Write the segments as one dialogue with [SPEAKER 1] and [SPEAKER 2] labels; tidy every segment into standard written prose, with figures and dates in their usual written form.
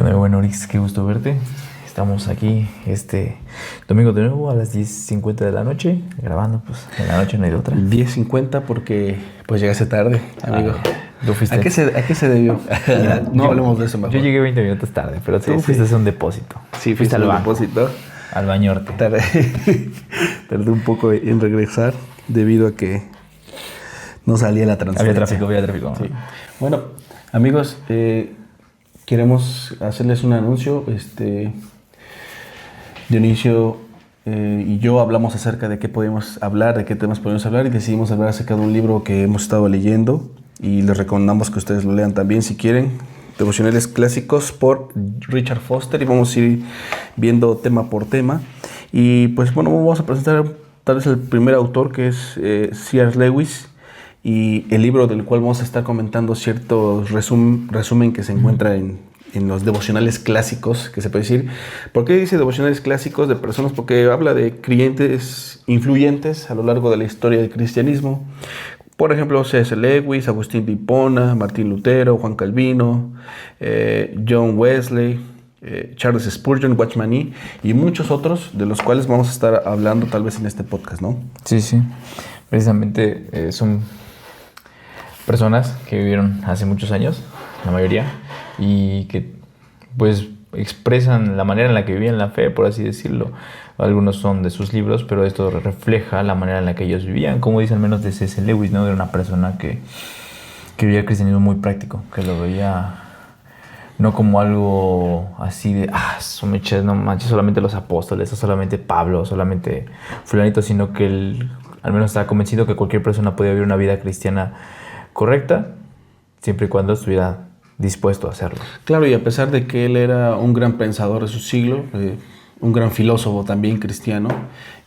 [SPEAKER 1] Bueno, Orix, qué gusto verte. Estamos aquí este domingo de nuevo a las 10:50 de la noche, grabando, pues en la noche no hay de otra.
[SPEAKER 2] 10:50 porque pues llegaste tarde, amigo.
[SPEAKER 1] Tú fuiste.
[SPEAKER 2] ¿A qué se debió?
[SPEAKER 1] Mira,
[SPEAKER 2] no hablemos de eso mejor.
[SPEAKER 1] Yo llegué 20 minutos tarde, pero tú fuiste a hacer un depósito.
[SPEAKER 2] Sí, fuiste
[SPEAKER 1] al
[SPEAKER 2] al
[SPEAKER 1] banco,
[SPEAKER 2] depósito.
[SPEAKER 1] al bañorte.
[SPEAKER 2] Tardé un poco en regresar debido a que no salía la transferencia.
[SPEAKER 1] Había tráfico.
[SPEAKER 2] Sí. Bueno, amigos, queremos hacerles un anuncio. Dionisio y yo hablamos acerca de qué podemos hablar, de qué temas podemos hablar, y decidimos hablar acerca de un libro que hemos estado leyendo y les recomendamos que ustedes lo lean también si quieren. Devocionales clásicos por Richard Foster, y vamos a ir viendo tema por tema. Y pues bueno, vamos a presentar tal vez el primer autor, que es C.S. Lewis, y el libro del cual vamos a estar comentando ciertos resumen que se encuentra en los devocionales clásicos, que se puede decir. ¿Por qué dice devocionales clásicos de personas? Porque habla de creyentes influyentes a lo largo de la historia del cristianismo. Por ejemplo, C.S. Lewis, Agustín de Hipona, Martín Lutero, Juan Calvino, John Wesley, Charles Spurgeon, Watchman Nee y muchos otros, de los cuales vamos a estar hablando tal vez en este podcast, ¿no?
[SPEAKER 1] Sí. Precisamente son personas que vivieron hace muchos años, la mayoría, y que pues expresan la manera en la que vivían la fe, por así decirlo. Algunos son de sus libros, pero esto refleja la manera en la que ellos vivían, como dice al menos de C.S. Lewis, ¿no? Era una persona que vivía el cristianismo muy práctico, que lo veía no como algo así de, no manches, solamente los apóstoles, o solamente Pablo, o solamente fulanito, sino que él al menos estaba convencido que cualquier persona podía vivir una vida cristiana correcta, siempre y cuando estuviera dispuesto a hacerlo.
[SPEAKER 2] Claro, y a pesar de que él era un gran pensador de su siglo, un gran filósofo también cristiano,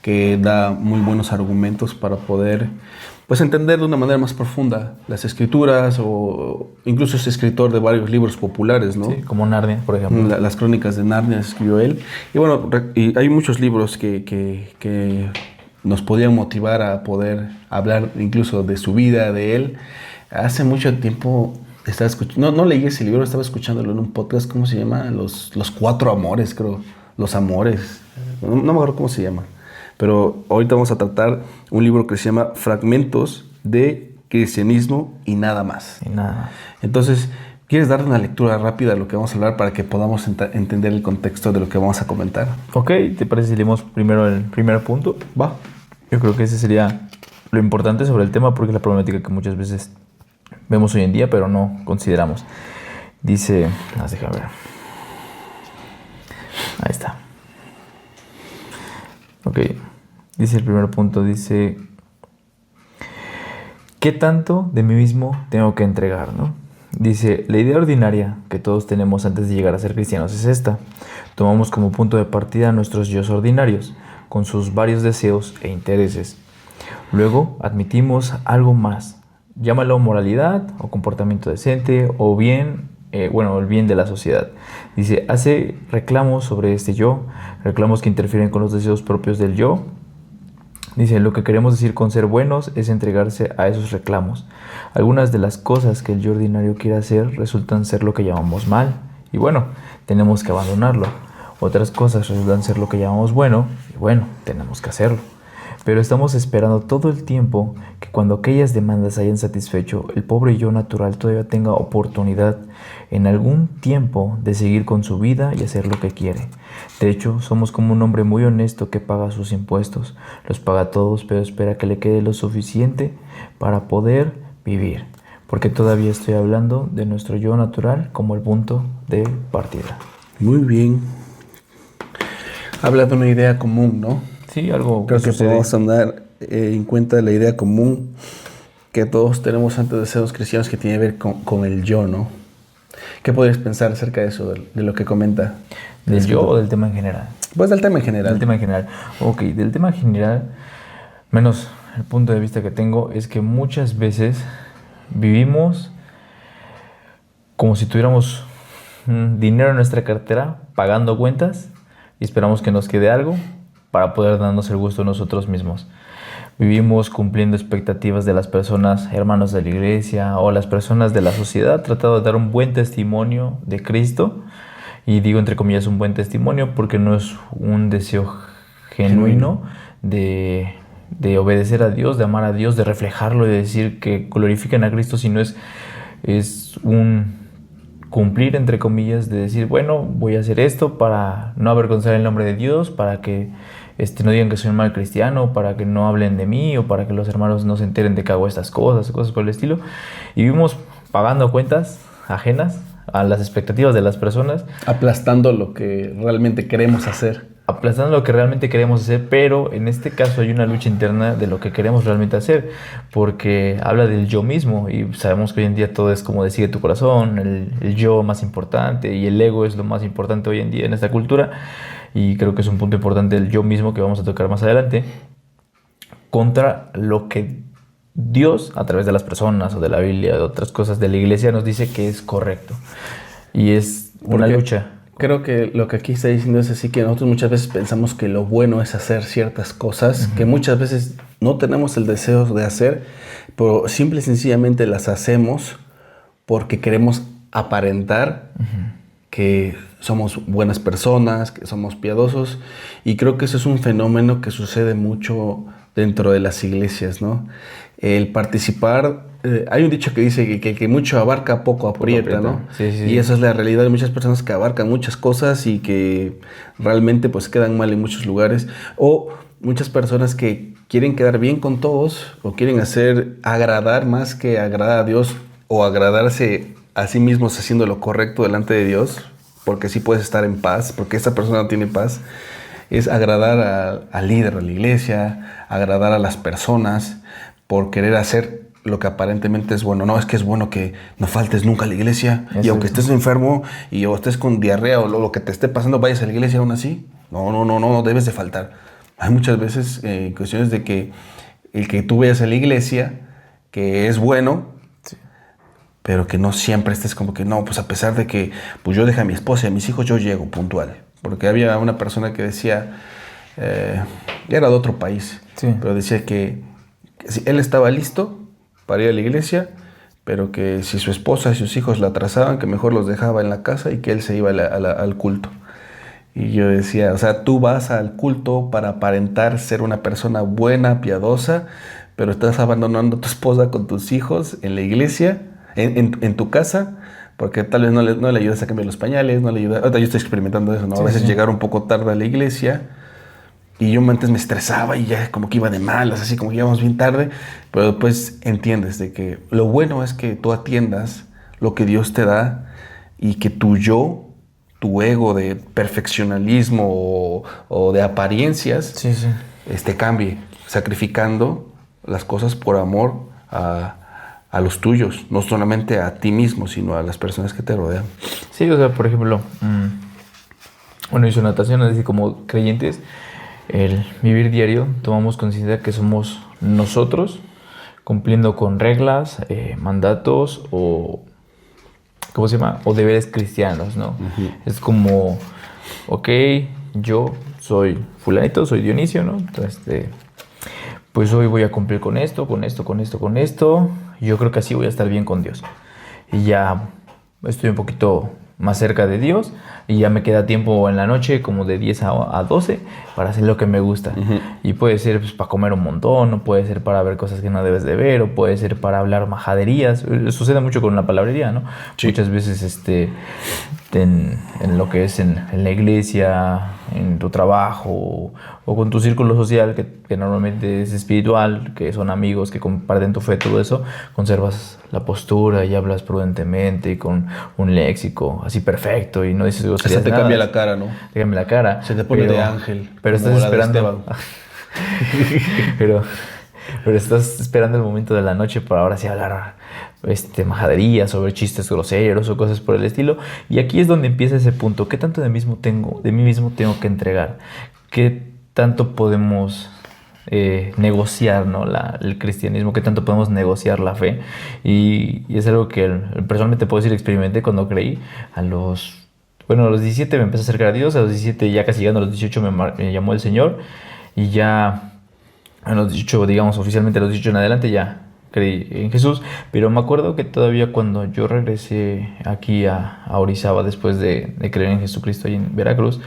[SPEAKER 2] que da muy buenos argumentos para poder pues entender de una manera más profunda las escrituras, o incluso es escritor de varios libros populares, ¿no?
[SPEAKER 1] Sí, como Narnia, por ejemplo.
[SPEAKER 2] Las crónicas de Narnia escribió él. Y bueno, y hay muchos libros que nos podían motivar a poder hablar incluso de su vida, de él. Hace mucho tiempo estaba escuchando, no leí ese libro, estaba escuchándolo en un podcast. ¿Cómo se llama? Los cuatro amores, creo. Los amores. No me acuerdo cómo se llama. Pero ahorita vamos a tratar un libro que se llama Fragmentos de Cristianismo y nada más.
[SPEAKER 1] Y nada.
[SPEAKER 2] Entonces, ¿quieres darle una lectura rápida a lo que vamos a hablar para que podamos entender el contexto de lo que vamos a comentar?
[SPEAKER 1] Ok, ¿te parece si leemos primero el primer punto?
[SPEAKER 2] Va.
[SPEAKER 1] Yo creo que ese sería lo importante sobre el tema, porque es la problemática que muchas veces vemos hoy en día, pero no consideramos. Dice, déjame ver. Ahí está. Ok, dice el primer punto, dice, ¿qué tanto de mí mismo tengo que entregar, no? Dice, la idea ordinaria que todos tenemos antes de llegar a ser cristianos es esta. Tomamos como punto de partida a nuestros yos ordinarios, con sus varios deseos e intereses. Luego admitimos algo más. Llámalo moralidad o comportamiento decente o bien, el bien de la sociedad. Dice, hace reclamos sobre este yo, reclamos que interfieren con los deseos propios del yo. Dice, lo que queremos decir con ser buenos es entregarse a esos reclamos. Algunas de las cosas que el yo ordinario quiere hacer resultan ser lo que llamamos mal, y bueno, tenemos que abandonarlo. Otras cosas resultan ser lo que llamamos bueno, y bueno, tenemos que hacerlo. Pero estamos esperando todo el tiempo que cuando aquellas demandas hayan satisfecho, el pobre yo natural todavía tenga oportunidad en algún tiempo de seguir con su vida y hacer lo que quiere. De hecho, somos como un hombre muy honesto que paga sus impuestos. Los paga todos, pero espera que le quede lo suficiente para poder vivir. Porque todavía estoy hablando de nuestro yo natural como el punto de partida.
[SPEAKER 2] Muy bien. Habla de una idea común, ¿no?
[SPEAKER 1] Sí, algo
[SPEAKER 2] creo que podemos tomar en cuenta la idea común que todos tenemos antes de ser los cristianos, que tiene que ver con el yo, ¿no? ¿Qué podrías pensar acerca de eso, de lo que comenta?
[SPEAKER 1] ¿Del yo o del tema en general?
[SPEAKER 2] Pues del tema en general.
[SPEAKER 1] Del tema en general. Ok, del tema en general, menos el punto de vista que tengo, es que muchas veces vivimos como si tuviéramos dinero en nuestra cartera, pagando cuentas, y esperamos que nos quede algo para poder darnos el gusto nosotros mismos. Vivimos cumpliendo expectativas de las personas, hermanos de la iglesia o las personas de la sociedad, tratando de dar un buen testimonio de Cristo, Y digo entre comillas un buen testimonio porque no es un deseo genuino de obedecer a Dios, de amar a Dios, de reflejarlo y de decir que glorifican a Cristo, sino es un cumplir, entre comillas, de decir, bueno, voy a hacer esto para no avergonzar el nombre de Dios, para que no digan que soy un mal cristiano, para que no hablen de mí o para que los hermanos no se enteren de que hago estas cosas por el estilo. Y vivimos pagando cuentas ajenas a las expectativas de las personas.
[SPEAKER 2] Aplastando lo que realmente queremos hacer.
[SPEAKER 1] Aplastando lo que realmente queremos hacer, pero en este caso hay una lucha interna de lo que queremos realmente hacer, porque habla del yo mismo y sabemos que hoy en día todo es como decide tu corazón, el yo más importante y el ego es lo más importante hoy en día en esta cultura, y creo que es un punto importante el yo mismo que vamos a tocar más adelante, contra lo que Dios a través de las personas o de la Biblia o de otras cosas de la iglesia nos dice que es correcto, y es una lucha.
[SPEAKER 2] Creo que lo que aquí está diciendo es así que nosotros muchas veces pensamos que lo bueno es hacer ciertas cosas que muchas veces no tenemos el deseo de hacer, pero simple y sencillamente las hacemos porque queremos aparentar que somos buenas personas, que somos piadosos, y creo que eso es un fenómeno que sucede mucho dentro de las iglesias, ¿no? El participar, hay un dicho que dice que mucho abarca, poco aprieta, ¿no?
[SPEAKER 1] Sí.
[SPEAKER 2] Y esa es la realidad de muchas personas que abarcan muchas cosas y que realmente pues quedan mal en muchos lugares. O muchas personas que quieren quedar bien con todos o quieren agradar más que agradar a Dios o agradarse a sí mismos haciendo lo correcto delante de Dios, porque así puedes estar en paz, porque esta persona no tiene paz. Es agradar al líder de la iglesia, agradar a las personas por querer hacer lo que aparentemente es bueno. No, es que es bueno que no faltes nunca a la iglesia. Eso, y aunque estés enfermo y o estés con diarrea o lo que te esté pasando, vayas a la iglesia aún así. No debes de faltar. Hay muchas veces cuestiones de que el que tú vayas a la iglesia, que es bueno, sí, pero que no siempre estés como que no, pues a pesar de que pues yo dejo a mi esposa y a mis hijos, yo llego puntual. Porque había una persona que decía, era de otro país, sí, pero decía que si él estaba listo para ir a la iglesia, pero que si su esposa y sus hijos la atrasaban, que mejor los dejaba en la casa y que él se iba al culto. Y yo decía, o sea, tú vas al culto para aparentar ser una persona buena, piadosa, pero estás abandonando a tu esposa con tus hijos en la iglesia, en tu casa, porque tal vez no le ayudas a cambiar los pañales, no le ayudas. Ahorita yo estoy experimentando eso, ¿no? Sí, a veces llegar un poco tarde a la iglesia y yo antes me estresaba y ya como que iba de malas, así como que íbamos bien tarde, pero después entiendes de que lo bueno es que tú atiendas lo que Dios te da y que tu ego de perfeccionalismo o de apariencias, cambie, sacrificando las cosas por amor a los tuyos, no solamente a ti mismo, sino a las personas que te rodean.
[SPEAKER 1] Sí, o sea, por ejemplo, bueno, hizo natación, así como creyentes, el vivir diario, tomamos conciencia que somos nosotros cumpliendo con reglas, mandatos o, ¿cómo se llama? O deberes cristianos, ¿no? Uh-huh. Es como, ok, yo soy fulanito, soy Dionisio, ¿no? Entonces, pues hoy voy a cumplir con esto. Yo creo que así voy a estar bien con Dios. Y ya estoy un poquito más cerca de Dios y ya me queda tiempo en la noche como de 10 a 12 para hacer lo que me gusta. Uh-huh. Y puede ser pues, para comer un montón, o puede ser para ver cosas que no debes de ver, o puede ser para hablar majaderías. Sucede mucho con la palabrería, ¿no? Sí. Muchas veces en lo que es en la iglesia, en tu trabajo o con tu círculo social que normalmente es espiritual, que son amigos que comparten tu fe, todo eso, conservas la postura y hablas prudentemente y con un léxico así perfecto y no dices groserías.
[SPEAKER 2] Hasta te cambia la cara, ¿no?
[SPEAKER 1] Te cambia la cara.
[SPEAKER 2] Se te pone de ángel.
[SPEAKER 1] Pero estás esperando. pero estás esperando el momento de la noche para ahora sí hablar majaderías, sobre chistes groseros o cosas por el estilo. Y aquí es donde empieza ese punto. ¿Qué tanto de mí mismo tengo que entregar? ¿Qué tanto podemos negociar, ¿no? El cristianismo? ¿Qué tanto podemos negociar la fe? Y es algo que personalmente puedo decir, experimenté cuando creí. A los 17 me empecé a acercar a Dios. A los 17, ya casi llegando a los 18, me llamó el Señor. Y ya a los 18, digamos oficialmente a los 18 en adelante, ya creí en Jesús, pero me acuerdo que todavía cuando yo regresé aquí a Orizaba después de creer en Jesucristo ahí en Veracruz,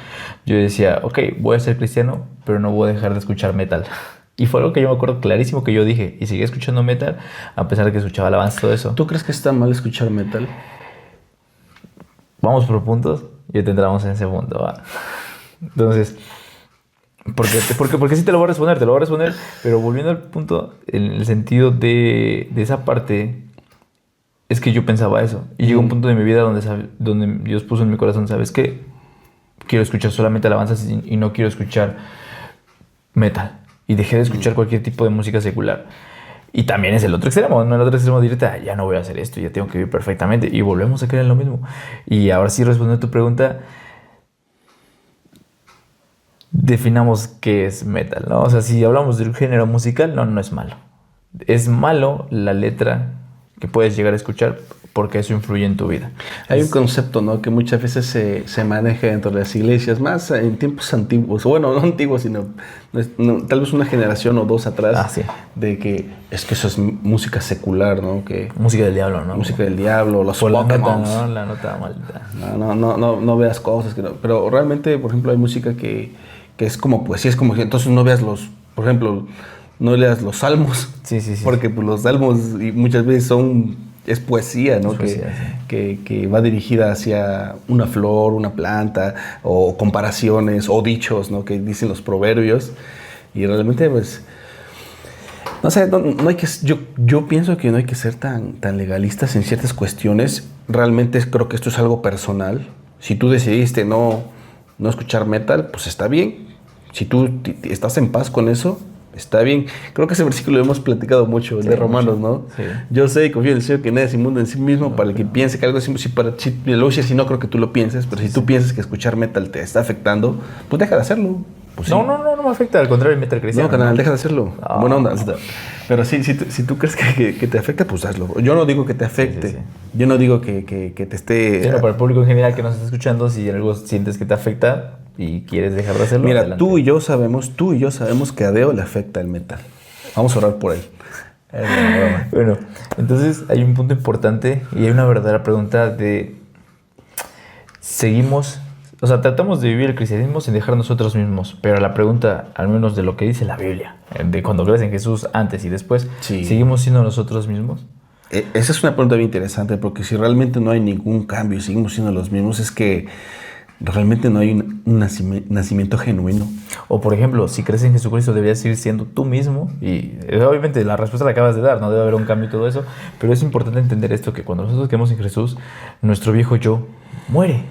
[SPEAKER 1] yo decía, ok, voy a ser cristiano, pero no voy a dejar de escuchar metal. Y fue algo que yo me acuerdo clarísimo que yo dije, y seguí escuchando metal, a pesar de que escuchaba alabanza y todo eso.
[SPEAKER 2] ¿Tú crees que está mal escuchar metal?
[SPEAKER 1] Vamos por puntos y entramos en ese punto, ¿va? Entonces, porque sí te lo voy a responder, pero volviendo al punto, en el sentido de esa parte, es que yo pensaba eso. Y llegó un punto de mi vida donde Dios puso en mi corazón, ¿sabes qué? Quiero escuchar solamente alabanzas y no quiero escuchar metal. Y dejé de escuchar cualquier tipo de música secular. Y también es el otro extremo, ¿no? El otro extremo directa, ya no voy a hacer esto, ya tengo que vivir perfectamente. Y volvemos a creer en lo mismo. Y ahora sí, respondiendo a tu pregunta, definamos qué es metal, ¿no? O sea, si hablamos del género musical, no es malo. Es malo la letra que puedes llegar a escuchar porque eso influye en tu vida.
[SPEAKER 2] Hay un concepto, ¿no? Que muchas veces se maneja dentro de las iglesias, más en tiempos antiguos, bueno, no antiguos, sino tal vez una generación o dos atrás,
[SPEAKER 1] sí.
[SPEAKER 2] de que es que eso es música secular, ¿no? Que
[SPEAKER 1] música del diablo, ¿no?
[SPEAKER 2] música del diablo, los
[SPEAKER 1] Por la nota,
[SPEAKER 2] Pokémon.
[SPEAKER 1] ¿no? La nota maldita.
[SPEAKER 2] No veas cosas que no. Pero realmente, por ejemplo, hay música que es como poesía, es como que entonces no veas por ejemplo, no leas los salmos.
[SPEAKER 1] Sí.
[SPEAKER 2] Porque pues, los salmos y muchas veces es poesía, ¿no?
[SPEAKER 1] Es poesía,
[SPEAKER 2] que va dirigida hacia una flor, una planta, o comparaciones, o dichos, ¿no? Que dicen los proverbios. Y realmente, pues, no sé, no hay que, yo pienso que no hay que ser tan legalistas en ciertas cuestiones. Realmente creo que esto es algo personal. Si tú decidiste no escuchar metal, pues está bien. Si tú estás en paz con eso, está bien. Creo que ese versículo lo hemos platicado mucho, el de Romanos, ¿no?
[SPEAKER 1] Sí.
[SPEAKER 2] Yo sé y confío en el Señor que nada es inmundo en sí mismo, para el que piense que algo es imposible. Si no creo que tú lo pienses, pero si tú piensas que escuchar metal te está afectando, pues deja de hacerlo. Pues sí.
[SPEAKER 1] No me afecta, al contrario, el metal cristiano.
[SPEAKER 2] No, canal, deja de hacerlo.
[SPEAKER 1] No.
[SPEAKER 2] Buena onda. Pero sí, si tú crees que te afecta, pues hazlo. Yo no digo que te afecte.
[SPEAKER 1] Sí.
[SPEAKER 2] Yo no digo que te esté...
[SPEAKER 1] Pero para el público en general que nos está escuchando, si algo sientes que te afecta y quieres dejar de hacerlo,
[SPEAKER 2] Mira,
[SPEAKER 1] adelante.
[SPEAKER 2] tú y yo sabemos que a Deo le afecta el metal. Vamos a orar por él.
[SPEAKER 1] Bueno, entonces hay un punto importante y hay una verdadera pregunta de... Seguimos... O sea, tratamos de vivir el cristianismo sin dejar nosotros mismos, pero la pregunta, al menos de lo que dice la Biblia, de cuando crees en Jesús antes y después,
[SPEAKER 2] Sí.
[SPEAKER 1] ¿seguimos siendo nosotros mismos?
[SPEAKER 2] Esa es una pregunta bien interesante, porque si realmente no hay ningún cambio y seguimos siendo los mismos, es que realmente no hay un nacimiento genuino.
[SPEAKER 1] O por ejemplo, si crees en Jesucristo, deberías seguir siendo tú mismo. Y obviamente la respuesta la acabas de dar, no debe haber un cambio y todo eso, pero es importante entender esto, que cuando nosotros creemos en Jesús, nuestro viejo yo muere.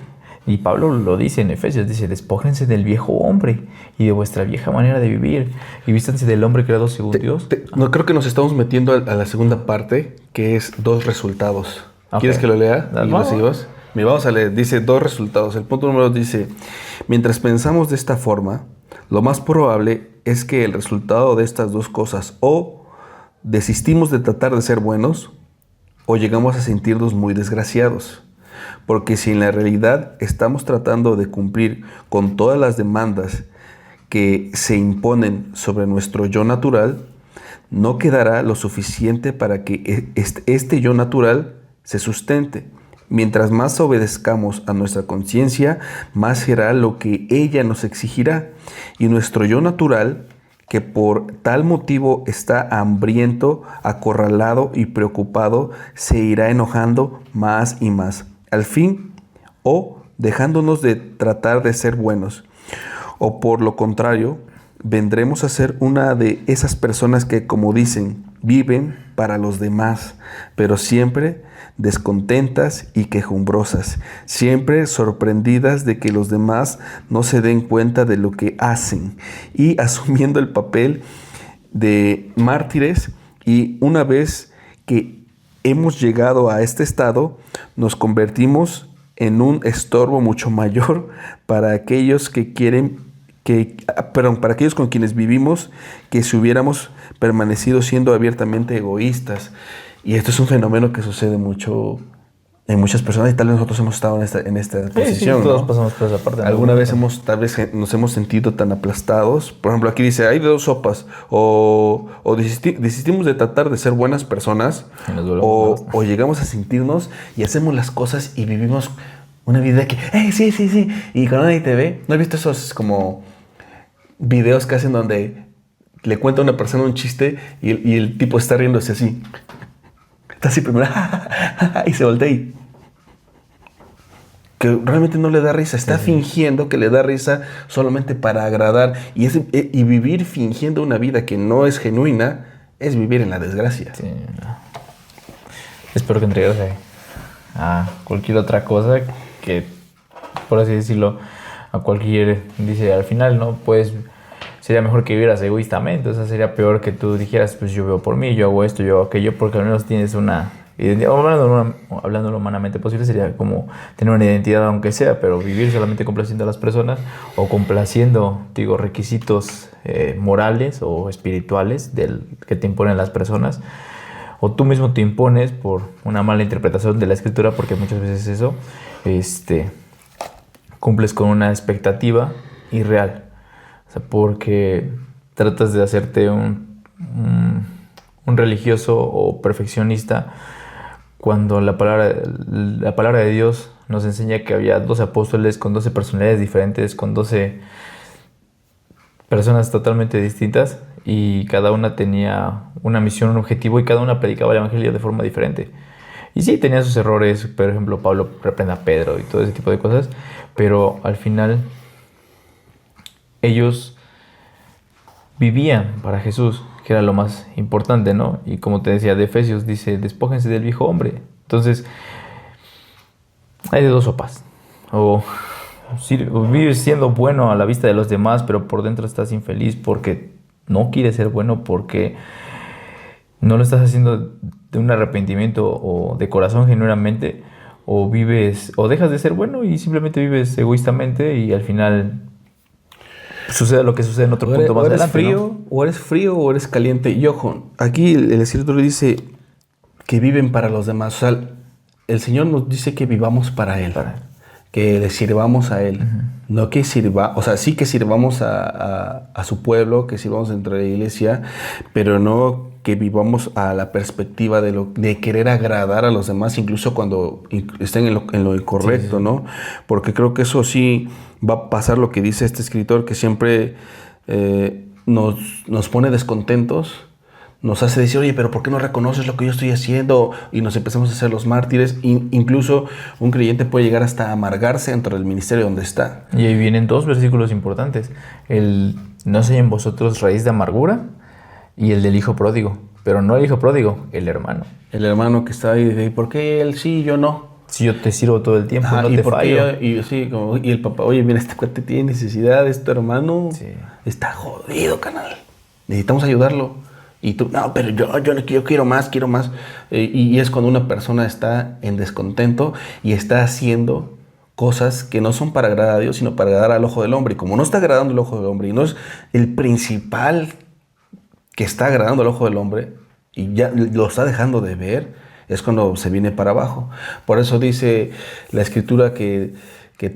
[SPEAKER 1] Y Pablo lo dice en Efesios, dice, despójense del viejo hombre y de vuestra vieja manera de vivir y vístanse del hombre creado según Dios.
[SPEAKER 2] No, creo que nos estamos metiendo a la segunda parte, que es 2 resultados.
[SPEAKER 1] Okay.
[SPEAKER 2] ¿Quieres que lo lea?
[SPEAKER 1] Dale,
[SPEAKER 2] ¿Y lo seguimos? Mira, vamos a leer. Dice 2 resultados. El punto número 2 dice, mientras pensamos de esta forma, lo más probable es que el resultado de estas dos cosas o desistimos de tratar de ser buenos o llegamos a sentirnos muy desgraciados. Porque si en la realidad estamos tratando de cumplir con todas las demandas que se imponen sobre nuestro yo natural, no quedará lo suficiente para que este yo natural se sustente. Mientras más obedezcamos a nuestra conciencia, más será lo que ella nos exigirá. Y nuestro yo natural, que por tal motivo está hambriento, acorralado y preocupado, se irá enojando más y más. Al fin, o dejándonos de tratar de ser buenos, o por lo contrario, vendremos a ser una de esas personas que, como dicen, viven para los demás, pero siempre descontentas y quejumbrosas, siempre sorprendidas de que los demás no se den cuenta de lo que hacen y asumiendo el papel de mártires, y una vez que hemos llegado a este estado, nos convertimos en un estorbo mucho mayor para aquellos para aquellos con quienes vivimos, que si hubiéramos permanecido siendo abiertamente egoístas. Y esto es un fenómeno que sucede mucho en muchas personas, y tal vez nosotros hemos estado en esta posición,
[SPEAKER 1] todos
[SPEAKER 2] ¿no?
[SPEAKER 1] pasamos por esa parte.
[SPEAKER 2] Alguna vez tal vez nos hemos sentido tan aplastados. Por ejemplo, aquí dice, hay de dos sopas. O desistimos de tratar de ser buenas personas,
[SPEAKER 1] Y nos volvemos malos.
[SPEAKER 2] o llegamos a sentirnos y hacemos las cosas y vivimos una vida que, sí, sí, sí. Y cuando nadie te ve, ¿no has visto esos como videos que hacen donde le cuenta a una persona un chiste y el tipo está riéndose así? Está así primero, y se voltea y que realmente no le da risa, está fingiendo que le da risa solamente para agradar. Y vivir fingiendo una vida que no es genuina es vivir en la desgracia.
[SPEAKER 1] Sí. Espero que entregarse a cualquier otra cosa que, por así decirlo, a cualquier, dice, al final, ¿no? Pues sería mejor que vivieras egoístamente, o sea, sería peor que tú dijeras, pues yo veo por mí, yo hago esto, yo hago aquello, porque al menos tienes una identidad, hablando lo humanamente posible, sería como tener una identidad aunque sea, pero vivir solamente complaciendo a las personas o complaciendo, digo, requisitos morales o espirituales que te imponen las personas, o tú mismo te impones por una mala interpretación de la escritura, porque muchas veces eso, cumples con una expectativa irreal. O sea, porque tratas de hacerte un religioso o perfeccionista cuando la palabra de Dios nos enseña que había 12 apóstoles con 12 personalidades diferentes, con 12 personas totalmente distintas, y cada una tenía una misión, un objetivo, y cada una predicaba el evangelio de forma diferente. Y sí, tenía sus errores, por ejemplo, Pablo reprende a Pedro y todo ese tipo de cosas, pero al final ellos vivían para Jesús, que era lo más importante, ¿no? Y como te decía, de Efesios dice, despójense del viejo hombre. Entonces, hay de dos sopas. O vives siendo bueno a la vista de los demás, pero por dentro estás infeliz porque no quieres ser bueno, porque no lo estás haciendo de un arrepentimiento o de corazón genuinamente, o vives, o dejas de ser bueno y simplemente vives egoístamente, y al final sucede lo que sucede en otro punto más adelante,
[SPEAKER 2] frío,
[SPEAKER 1] ¿no?
[SPEAKER 2] o eres frío o eres caliente. Y ojo, aquí el escritor dice que viven para los demás. O sea, el Señor nos dice que vivamos para Él, que le sirvamos a Él. No que sirva, o sea, sí que sirvamos a su pueblo, que sirvamos dentro de la iglesia, pero no que vivamos a la perspectiva de querer agradar a los demás, incluso cuando estén en lo incorrecto, sí. ¿No? Porque creo que eso sí va a pasar lo que dice este escritor, que siempre nos pone descontentos, nos hace decir, oye, pero ¿por qué no reconoces lo que yo estoy haciendo? Y nos empezamos a hacer los mártires. Incluso un creyente puede llegar hasta amargarse dentro del ministerio donde está.
[SPEAKER 1] Y ahí vienen dos versículos importantes. El no sé en vosotros raíz de amargura, y el del hijo pródigo. Pero no el hijo pródigo, el hermano.
[SPEAKER 2] El hermano que está ahí y dice, ¿por qué él sí y yo no?
[SPEAKER 1] Si yo te sirvo todo el tiempo, no te fallo.
[SPEAKER 2] Y el papá, oye, mira, este cuate tiene necesidad, este hermano
[SPEAKER 1] sí.
[SPEAKER 2] Está jodido, canal. Necesitamos ayudarlo. Y tú, no, pero yo quiero más. Y es cuando una persona está en descontento y está haciendo cosas que no son para agradar a Dios, sino para agradar al ojo del hombre. Y como no está agradando el ojo del hombre y no es el principal que está agradando al ojo del hombre y ya lo está dejando de ver, es cuando se viene para abajo. Por eso dice la Escritura que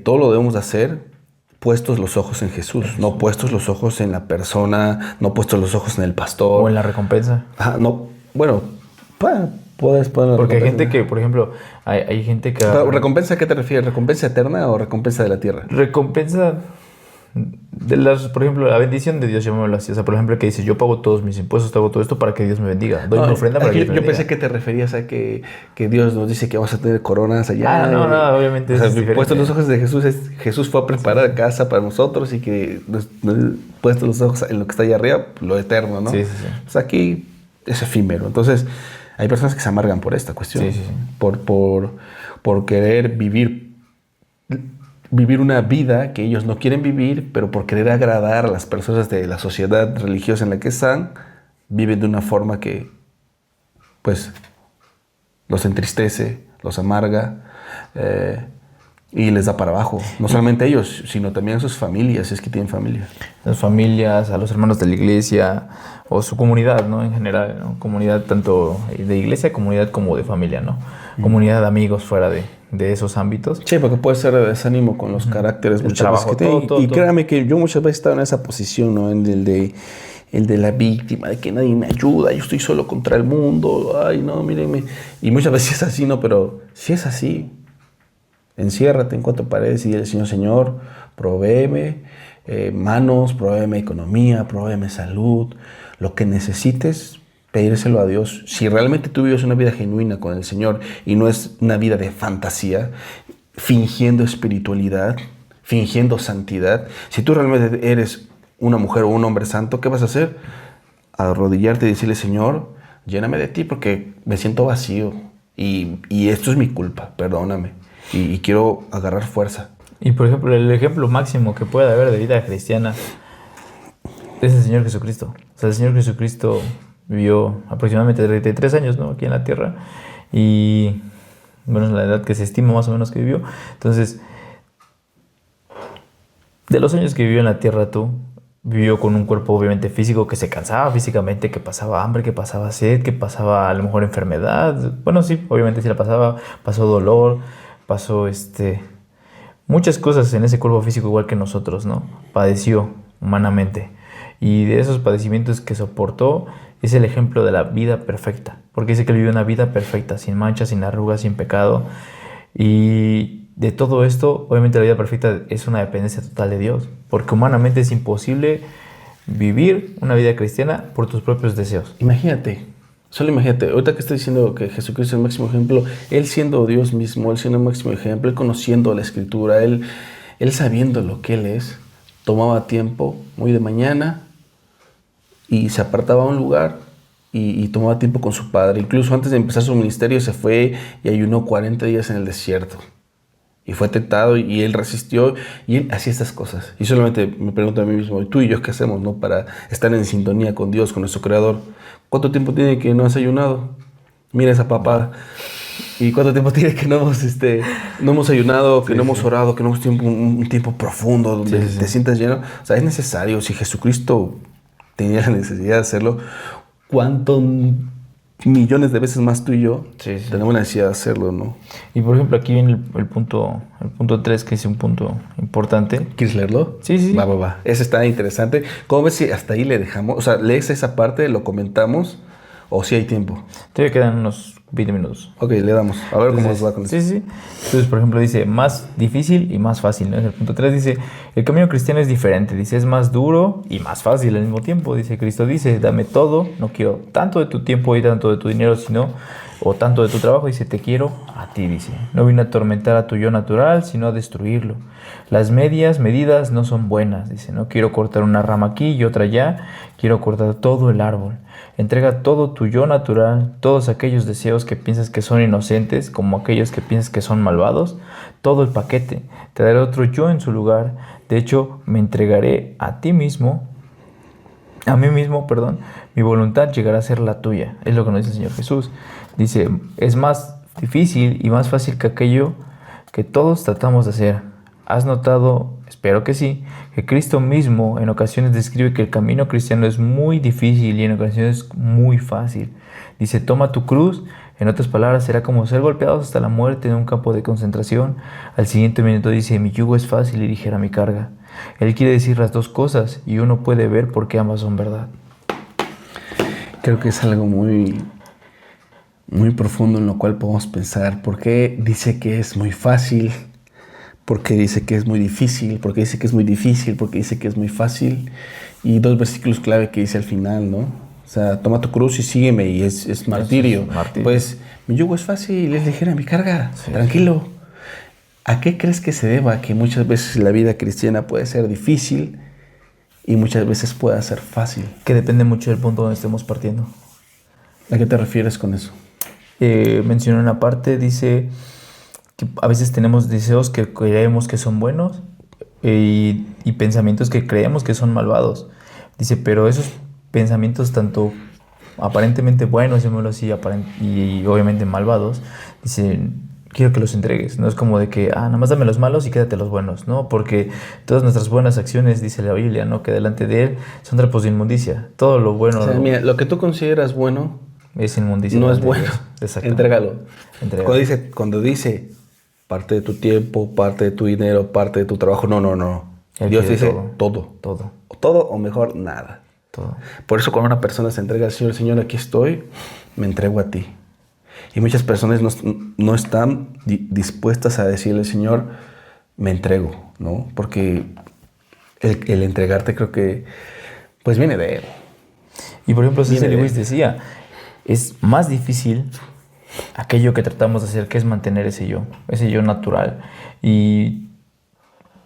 [SPEAKER 2] todo lo debemos de hacer puestos los ojos en Jesús, no puestos los ojos en la persona, no puestos los ojos en el pastor.
[SPEAKER 1] O en la recompensa.
[SPEAKER 2] No, bueno, puedes poner.
[SPEAKER 1] Porque hay gente que, por ejemplo, hay gente que...
[SPEAKER 2] ¿Recompensa a qué te refieres? ¿Recompensa eterna o recompensa de la tierra?
[SPEAKER 1] Recompensa de por ejemplo, la bendición de Dios, llamémoslo así. O sea, por ejemplo, que dice, yo pago todos mis impuestos, hago todo esto para que Dios me bendiga. Doy una ofrenda para que Dios me bendiga.
[SPEAKER 2] Yo pensé que te referías a que Dios nos dice que vamos a tener coronas allá.
[SPEAKER 1] No, obviamente.
[SPEAKER 2] O sea, puestos los ojos de Jesús, Jesús fue a preparar casa para nosotros, y que puestos los ojos en lo que está allá arriba, lo eterno, ¿no?
[SPEAKER 1] Sí.
[SPEAKER 2] O sea, aquí es efímero. Entonces, hay personas que se amargan por esta cuestión.
[SPEAKER 1] Sí.
[SPEAKER 2] Por querer vivir una vida que ellos no quieren vivir, pero por querer agradar a las personas de la sociedad religiosa en la que están, viven de una forma que, pues, los entristece, los amarga. Y les da para abajo. No solamente a ellos, sino también a sus familias, si es que tienen familia.
[SPEAKER 1] Las familias, a los hermanos de la iglesia o su comunidad, ¿no? En general, ¿no? Comunidad tanto de iglesia, comunidad como de familia, ¿no? Comunidad de amigos fuera de esos ámbitos.
[SPEAKER 2] Sí, porque puede ser desánimo con los caracteres
[SPEAKER 1] El
[SPEAKER 2] muchas
[SPEAKER 1] trabajo,
[SPEAKER 2] veces que tienen.
[SPEAKER 1] todo.
[SPEAKER 2] Créame que yo muchas veces he estado en esa posición, ¿no? En el de la víctima, de que nadie me ayuda, yo estoy solo contra el mundo, ay, no, mírenme. Y muchas veces es así, ¿no? Pero si es así, enciérrate en cuatro paredes y dile, Señor, provéeme manos, provéeme economía, provéeme salud, lo que necesites, pedírselo a Dios. Si realmente tú vives una vida genuina con el Señor y no es una vida de fantasía, fingiendo espiritualidad, fingiendo santidad, si tú realmente eres una mujer o un hombre santo, ¿qué vas a hacer? Arrodillarte y decirle, Señor, lléname de ti porque me siento vacío y esto es mi culpa, perdóname. Y quiero agarrar fuerza.
[SPEAKER 1] Y por ejemplo, el ejemplo máximo que puede haber de vida cristiana es el Señor Jesucristo. O sea, el Señor Jesucristo vivió aproximadamente 33 años, ¿no? Aquí en la tierra. Y bueno, es la edad que se estima más o menos que vivió. Entonces, de los años que vivió en la tierra tú, vivió con un cuerpo obviamente físico que se cansaba físicamente, que pasaba hambre, que pasaba sed, que pasaba a lo mejor enfermedad. Bueno, sí, obviamente sí la pasaba, pasó dolor, pasó muchas cosas en ese cuerpo físico igual que nosotros, ¿no? Padeció humanamente. Y de esos padecimientos que soportó es el ejemplo de la vida perfecta. Porque dice que él vivió una vida perfecta, sin manchas, sin arrugas, sin pecado. Y de todo esto, obviamente la vida perfecta es una dependencia total de Dios. Porque humanamente es imposible vivir una vida cristiana por tus propios deseos.
[SPEAKER 2] Imagínate, solo imagínate, ahorita que estoy diciendo que Jesucristo es el máximo ejemplo, Él siendo Dios mismo, Él siendo el máximo ejemplo, Él conociendo la Escritura, Él sabiendo lo que Él es, tomaba tiempo muy de mañana y se apartaba a un lugar y tomaba tiempo con su Padre. Incluso antes de empezar su ministerio se fue y ayunó 40 días en el desierto. Y fue tentado y él resistió y él hacía estas cosas. Y solamente me pregunto a mí mismo, ¿y tú y yo qué hacemos, no? Para estar en sintonía con Dios, con nuestro Creador. ¿Cuánto tiempo tiene que no has ayunado? Mira esa papada. ¿Y cuánto tiempo tiene que no hemos ayunado, que no hemos orado, que no hemos tenido un tiempo profundo donde te sientas lleno? O sea, es necesario. Si Jesucristo tenía la necesidad de hacerlo, ¿cuánto millones de veces más tú y yo tenemos la necesidad de hacerlo, ¿no?
[SPEAKER 1] Y por ejemplo, aquí viene el punto 3, que es un punto importante.
[SPEAKER 2] ¿Quieres leerlo?
[SPEAKER 1] Sí.
[SPEAKER 2] Va. Ese está interesante. ¿Cómo ves si hasta ahí le dejamos? O sea, lees esa parte, lo comentamos, o si hay tiempo.
[SPEAKER 1] Todavía quedan unos 20 minutos.
[SPEAKER 2] Ok, le damos. A ver cómo nos va con eso.
[SPEAKER 1] Sí. Entonces, por ejemplo, dice más difícil y más fácil, ¿no? En el punto 3 dice, el camino cristiano es diferente. Dice, es más duro y más fácil al mismo tiempo. Dice, Cristo dice, dame todo. No quiero tanto de tu tiempo y tanto de tu dinero, o tanto de tu trabajo. Dice, te quiero a ti, dice. No vine a atormentar a tu yo natural, sino a destruirlo. Las medidas no son buenas. Dice, no quiero cortar una rama aquí y otra allá. Quiero cortar todo el árbol. Entrega todo tu yo natural, todos aquellos deseos que piensas que son inocentes, como aquellos que piensas que son malvados, todo el paquete. Te daré otro yo en su lugar. De hecho, me entregaré a mí mismo, mi voluntad llegará a ser la tuya. Es lo que nos dice el Señor Jesús. Dice, es más difícil y más fácil que aquello que todos tratamos de hacer. ¿Has notado, espero que sí, que Cristo mismo en ocasiones describe que el camino cristiano es muy difícil y en ocasiones muy fácil? Dice, toma tu cruz. En otras palabras, será como ser golpeados hasta la muerte en un campo de concentración. Al siguiente minuto dice, mi yugo es fácil y ligera mi carga. Él quiere decir las dos cosas y uno puede ver por qué ambas son verdad.
[SPEAKER 2] Creo que es algo muy, muy profundo en lo cual podemos pensar. ¿Por qué dice que es muy fácil? ¿Por qué dice que es muy difícil? ¿Por qué dice que es muy difícil? ¿Por qué dice que es muy fácil? Y dos versículos clave que dice al final, ¿no? O sea, toma tu cruz y sígueme, y es martirio. Pues mi yugo es fácil, es ligera mi carga, tranquilo. ¿A qué crees que se deba que muchas veces la vida cristiana puede ser difícil y muchas veces puede ser fácil?
[SPEAKER 1] Que depende mucho del punto donde estemos partiendo.
[SPEAKER 2] ¿A qué te refieres con eso?
[SPEAKER 1] Mencionó una parte, dice que a veces tenemos deseos que creemos que son buenos y pensamientos que creemos que son malvados. Dice, pero esos pensamientos tanto aparentemente buenos, llamémoslo así, y obviamente malvados, dice, quiero que los entregues. No es como de que, nada más dame los malos y quédate los buenos, ¿no? Porque todas nuestras buenas acciones, dice la Biblia, ¿no? Que delante de Él son trapos de inmundicia. Todo lo bueno
[SPEAKER 2] O sea, mira, lo que tú consideras bueno
[SPEAKER 1] es inmundicia.
[SPEAKER 2] no es
[SPEAKER 1] delante de
[SPEAKER 2] bueno.
[SPEAKER 1] Dios. Exacto.
[SPEAKER 2] Entrégalo.
[SPEAKER 1] Entrégalo.
[SPEAKER 2] Cuando dice parte de tu tiempo, parte de tu dinero, parte de tu trabajo, no.
[SPEAKER 1] Él
[SPEAKER 2] Dios
[SPEAKER 1] quiere
[SPEAKER 2] dice
[SPEAKER 1] todo.
[SPEAKER 2] Todo o mejor nada.
[SPEAKER 1] Todo.
[SPEAKER 2] Por eso cuando una persona se entrega al Señor, Señor, aquí estoy, me entrego a ti. Y muchas personas no están dispuestas a decirle, Señor, me entrego, ¿no? Porque el entregarte creo que pues viene de Él.
[SPEAKER 1] Y por ejemplo, C.S.
[SPEAKER 2] Viene de
[SPEAKER 1] Lewis
[SPEAKER 2] Él.
[SPEAKER 1] decía, es más difícil aquello que tratamos de hacer, que es mantener ese yo natural. Y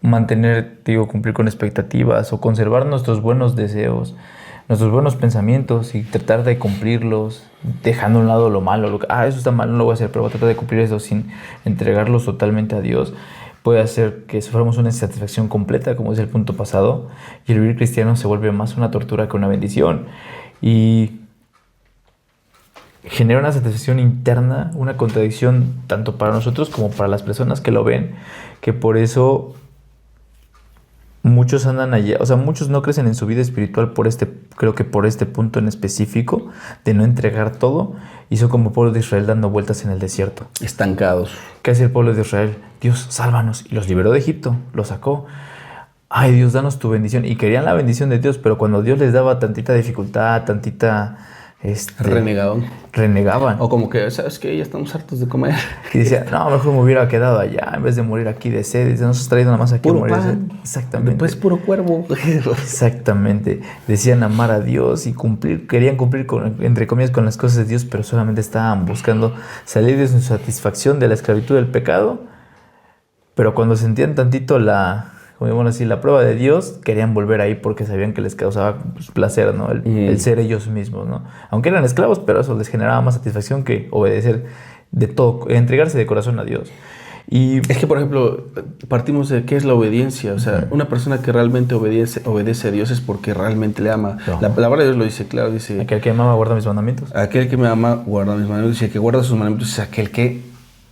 [SPEAKER 1] mantener, digo, cumplir con expectativas o conservar nuestros buenos deseos, nuestros buenos pensamientos y tratar de cumplirlos, dejando a un lado lo malo. Eso está mal, no lo voy a hacer, pero voy a tratar de cumplir eso sin entregarlos totalmente a Dios. Puede hacer que suframos una insatisfacción completa, como es el punto pasado, y el vivir cristiano se vuelve más una tortura que una bendición. Y genera una satisfacción interna, una contradicción tanto para nosotros como para las personas que lo ven, que por eso muchos andan allá, o sea, muchos no crecen en su vida espiritual creo que por este punto en específico de no entregar todo, y son como pueblo de Israel dando vueltas en el desierto.
[SPEAKER 2] Estancados.
[SPEAKER 1] ¿Qué hace el pueblo de Israel? Dios, sálvanos, y los liberó de Egipto, los sacó. Ay, Dios, danos tu bendición. Y querían la bendición de Dios, pero cuando Dios les daba tantita dificultad, renegaban.
[SPEAKER 2] O como que, ¿sabes qué? Ya estamos hartos de comer.
[SPEAKER 1] Y decía, no, mejor me hubiera quedado allá en vez de morir aquí de sed. Dice, nos has traído nada más aquí
[SPEAKER 2] Puro
[SPEAKER 1] a morir de sed.
[SPEAKER 2] pan.
[SPEAKER 1] Exactamente.
[SPEAKER 2] Después puro cuervo.
[SPEAKER 1] Exactamente. Decían amar a Dios y querían cumplir entre comillas con las cosas de Dios, pero solamente estaban buscando salir de su satisfacción de la esclavitud del pecado. Pero cuando sentían tantito la prueba de Dios, querían volver ahí porque sabían que les causaba placer, ¿no? El ser ellos mismos, ¿no? Aunque eran esclavos, pero eso les generaba más satisfacción que obedecer de todo, entregarse de corazón a Dios. Y
[SPEAKER 2] es que, por ejemplo, partimos de qué es la obediencia. O sea, una persona que realmente obedece a Dios es porque realmente le ama.
[SPEAKER 1] No.
[SPEAKER 2] La palabra de Dios lo dice, claro, dice...
[SPEAKER 1] Aquel que me ama guarda mis mandamientos.
[SPEAKER 2] Aquel que me ama guarda mis mandamientos. Y el que guarda sus mandamientos es aquel que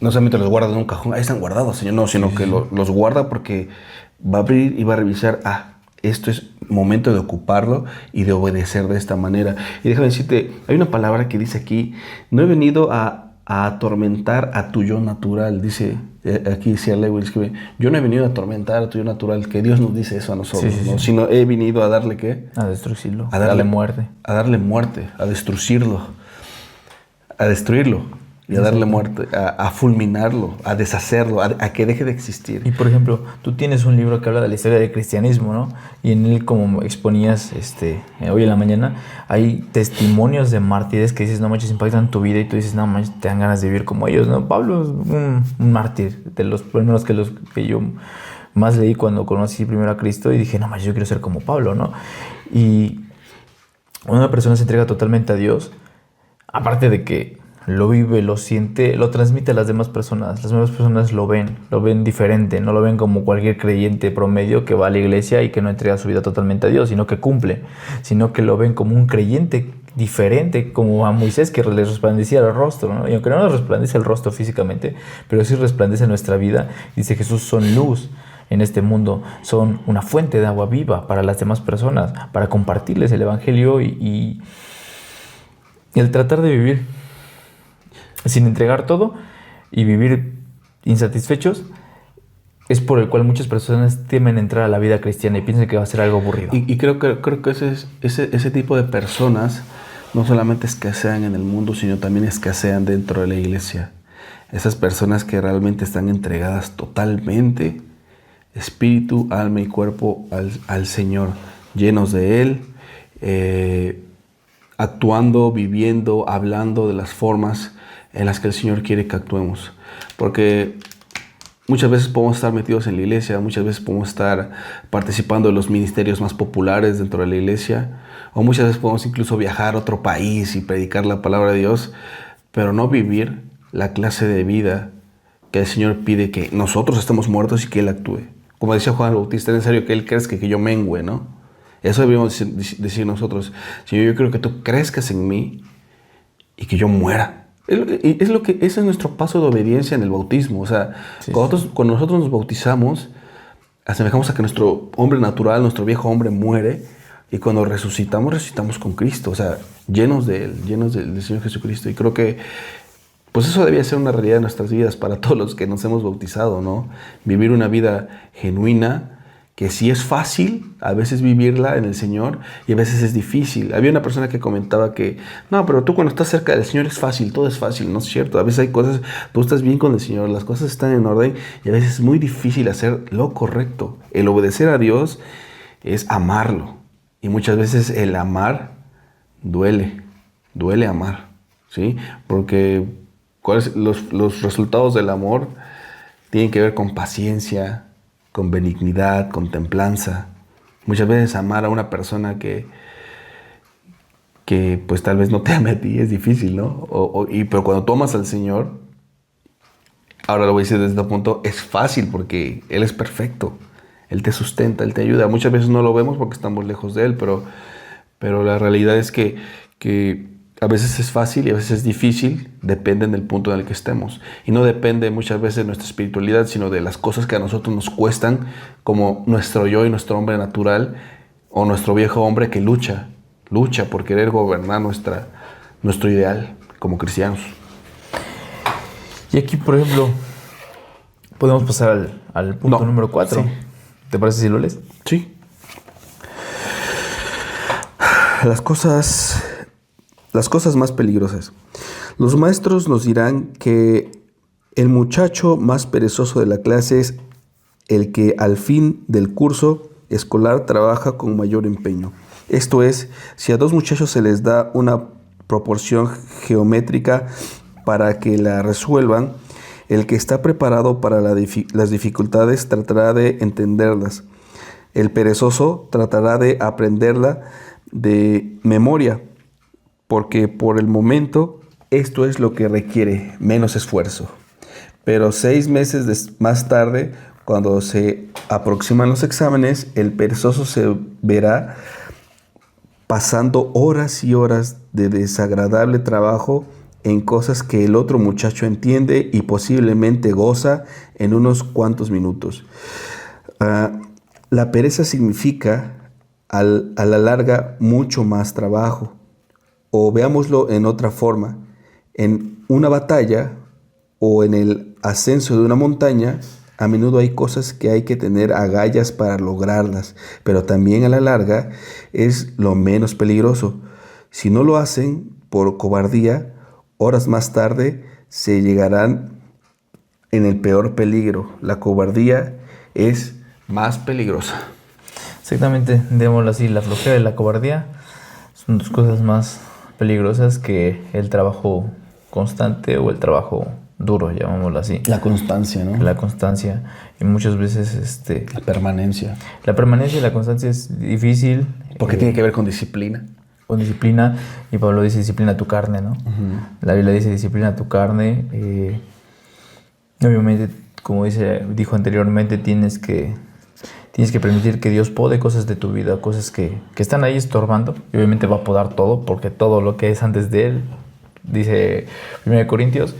[SPEAKER 2] no solamente los guarda en un cajón, ahí están guardados, Señor, no, sino que los guarda porque va a abrir y va a revisar, esto es momento de ocuparlo y de obedecer de esta manera. Y déjame decirte, hay una palabra que dice aquí, no he venido a atormentar a tu yo natural, dice, aquí decía Lewis, escribe, yo no he venido a atormentar a tu yo natural, que Dios nos dice eso a nosotros, ¿no? Sino he venido a darle, ¿qué?
[SPEAKER 1] A destruirlo,
[SPEAKER 2] A darle
[SPEAKER 1] muerte.
[SPEAKER 2] A darle muerte, a destruirlo, y a darle muerte, a fulminarlo, a deshacerlo, a que deje de existir.
[SPEAKER 1] Y por ejemplo, tú tienes un libro que habla de la historia del cristianismo, ¿no? Y en él, como exponías hoy en la mañana, hay testimonios de mártires que dices, no manches, impactan tu vida, y tú dices, no manches, te dan ganas de vivir como ellos, ¿no? Pablo es un mártir, de los primeros que yo más leí cuando conocí primero a Cristo, y dije, no manches, yo quiero ser como Pablo, ¿no? Y una persona se entrega totalmente a Dios, aparte de que lo vive, lo siente, lo transmite a las demás personas. Las demás personas lo ven diferente, no lo ven como cualquier creyente promedio que va a la iglesia y que no entrega su vida totalmente a Dios, sino que cumple, sino que lo ven como un creyente diferente, como a Moisés, que le resplandecía el rostro, ¿no? Y aunque no nos resplandece el rostro físicamente, pero sí resplandece nuestra vida. Dice Jesús, son luz en este mundo, son una fuente de agua viva para las demás personas, para compartirles el evangelio y el tratar de vivir sin entregar todo y vivir insatisfechos, es por el cual muchas personas temen entrar a la vida cristiana y piensan que va a ser algo aburrido.
[SPEAKER 2] Y creo que ese tipo de personas no solamente escasean en el mundo, sino también escasean dentro de la iglesia. Esas personas que realmente están entregadas totalmente, espíritu, alma y cuerpo, al Señor, llenos de Él, actuando, viviendo, hablando de las formas en las que el Señor quiere que actuemos. Porque muchas veces podemos estar metidos en la iglesia, muchas veces podemos estar participando de los ministerios más populares dentro de la iglesia, o muchas veces podemos incluso viajar a otro país y predicar la palabra de Dios, pero no vivir la clase de vida que el Señor pide que nosotros estemos muertos y que Él actúe. Como decía Juan el Bautista, es necesario que Él crezca, que yo mengüe, ¿no? Eso deberíamos decir nosotros. Señor, yo quiero que tú crezcas en mí y que yo muera. Ese es nuestro paso de obediencia en el bautismo. O sea,
[SPEAKER 1] Sí.
[SPEAKER 2] cuando nosotros nos bautizamos, asemejamos a que nuestro hombre natural, nuestro viejo hombre muere, y cuando resucitamos con Cristo, o sea, llenos de Él, del Señor Jesucristo. Y creo que pues eso debía ser una realidad de nuestras vidas para todos los que nos hemos bautizado, ¿no? Vivir una vida genuina, que sí es fácil a veces vivirla en el Señor y a veces es difícil. Había una persona que comentaba que, no, pero tú cuando estás cerca del Señor es fácil, todo es fácil. No es cierto, a veces hay cosas, tú estás bien con el Señor, las cosas están en orden y a veces es muy difícil hacer lo correcto. El obedecer a Dios es amarlo y muchas veces el amar duele amar, ¿sí? Porque los resultados del amor tienen que ver con paciencia, con benignidad, con templanza. Muchas veces amar a una persona que pues tal vez no te ame a ti es difícil, ¿no? Pero cuando tú amas al Señor, ahora lo voy a decir desde este punto, es fácil porque Él es perfecto. Él te sustenta, Él te ayuda. Muchas veces no lo vemos porque estamos lejos de Él, pero la realidad es que a veces es fácil y a veces es difícil, depende del punto en el que estemos. Y no depende muchas veces de nuestra espiritualidad, sino de las cosas que a nosotros nos cuestan, como nuestro yo y nuestro hombre natural, o nuestro viejo hombre que lucha por querer gobernar nuestro ideal como cristianos.
[SPEAKER 1] Y aquí, por ejemplo, podemos pasar al punto número 4.
[SPEAKER 2] Sí.
[SPEAKER 1] ¿Te parece si lo lees?
[SPEAKER 2] Sí. Las cosas más peligrosas. Los maestros nos dirán que el muchacho más perezoso de la clase es el que al fin del curso escolar trabaja con mayor empeño. Esto es, si a dos muchachos se les da una proporción geométrica para que la resuelvan, el que está preparado para las dificultades tratará de entenderlas. El perezoso tratará de aprenderla de memoria, porque por el momento esto es lo que requiere menos esfuerzo. Pero 6 meses más tarde, cuando se aproximan los exámenes, el perezoso se verá pasando horas y horas de desagradable trabajo en cosas que el otro muchacho entiende y posiblemente goza en unos cuantos minutos. La pereza significa a la larga mucho más trabajo. O veámoslo en otra forma, en una batalla o en el ascenso de una montaña, a menudo hay cosas que hay que tener agallas para lograrlas, pero también a la larga es lo menos peligroso. Si no lo hacen por cobardía, horas más tarde se llegarán en el peor peligro. La cobardía es más peligrosa.
[SPEAKER 1] Exactamente, digámoslo así, la flojera y la cobardía son dos cosas más peligrosas que el trabajo constante o el trabajo duro, llamémoslo así.
[SPEAKER 2] La constancia, ¿no?
[SPEAKER 1] La constancia. Y muchas veces
[SPEAKER 2] La permanencia.
[SPEAKER 1] la permanencia y la constancia es difícil.
[SPEAKER 2] Porque tiene que ver con disciplina.
[SPEAKER 1] Con disciplina, y Pablo dice disciplina tu carne, ¿no?
[SPEAKER 2] Uh-huh.
[SPEAKER 1] La Biblia dice disciplina tu carne. Obviamente, como dijo anteriormente, tienes que permitir que Dios pode cosas de tu vida, cosas que están ahí estorbando. Y obviamente va a podar todo, porque todo lo que es antes de Él, dice 1 Corintios,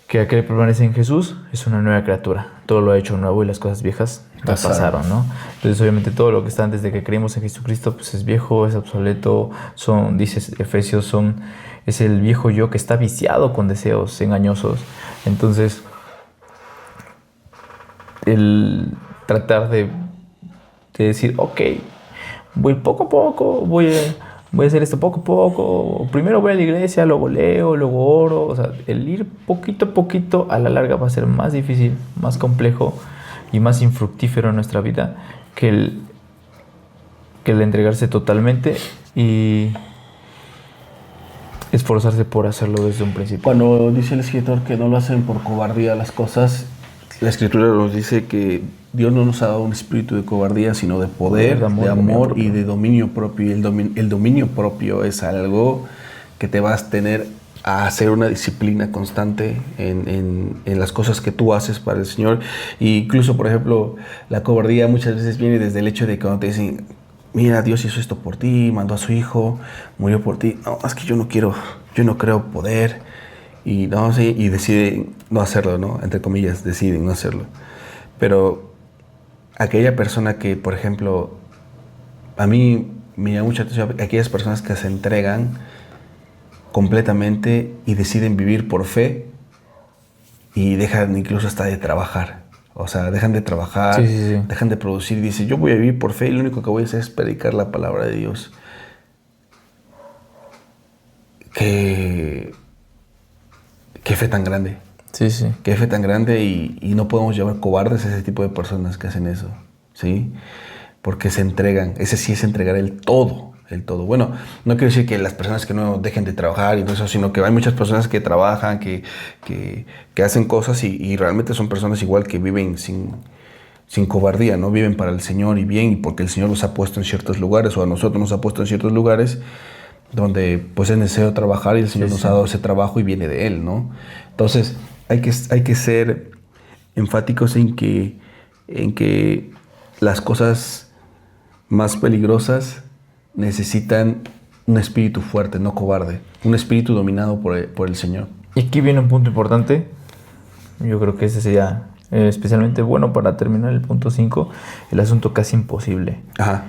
[SPEAKER 1] que aquel que permanece en Jesús es una nueva criatura. Todo lo ha hecho nuevo y las cosas viejas pasaron, ¿no? Entonces, obviamente, todo lo que está antes de que creímos en Jesucristo, pues es viejo, es obsoleto. Dice Efesios, es el viejo yo que está viciado con deseos engañosos. Entonces, el tratar de decir, ok, voy poco a poco, voy a hacer esto poco a poco, primero voy a la iglesia, luego leo, luego oro, o sea, el ir poquito a poquito a la larga va a ser más difícil, más complejo y más infructífero en nuestra vida que el entregarse totalmente y esforzarse por hacerlo desde un principio.
[SPEAKER 2] Cuando dice el escritor que no lo hacen por cobardía las cosas, la escritura nos dice que Dios no nos ha dado un espíritu de cobardía, sino de poder, de amor y de dominio propio. Y el dominio propio es algo que te vas a tener a hacer una disciplina constante en las cosas que tú haces para el Señor. E incluso, por ejemplo, la cobardía muchas veces viene desde el hecho de que cuando te dicen, mira, Dios hizo esto por ti, mandó a su hijo, murió por ti. No, es que yo no creo poder. y no, sí, y deciden no hacerlo, ¿no? Entre comillas, deciden no hacerlo. Pero aquella persona que, por ejemplo, a mí me llama mucha atención aquellas personas que se entregan completamente y deciden vivir por fe y dejan incluso hasta de trabajar. O sea, dejan de trabajar,
[SPEAKER 1] Sí.
[SPEAKER 2] dejan de producir. Dice, yo voy a vivir por fe y lo único que voy a hacer es predicar la palabra de Dios. Qué fe tan grande.
[SPEAKER 1] Sí.
[SPEAKER 2] Qué fe tan grande y no podemos llamar cobardes a ese tipo de personas que hacen eso, ¿sí? Porque se entregan. Ese sí es entregar el todo. Bueno, no quiero decir que las personas que no dejen de trabajar y todo eso, sino que hay muchas personas que trabajan, que hacen cosas y realmente son personas igual que viven sin cobardía, ¿no? Viven para el Señor y bien, y porque el Señor los ha puesto en ciertos lugares, o a nosotros nos ha puesto en ciertos lugares donde pues es necesario trabajar y el Señor nos ha dado ese trabajo y viene de Él, ¿no? Entonces hay que ser enfáticos en que las cosas más peligrosas necesitan un espíritu fuerte, no cobarde, un espíritu dominado por el Señor.
[SPEAKER 1] Y aquí viene un punto importante. Yo creo que ese sería especialmente bueno para terminar el punto 5, el asunto casi imposible.
[SPEAKER 2] Ajá.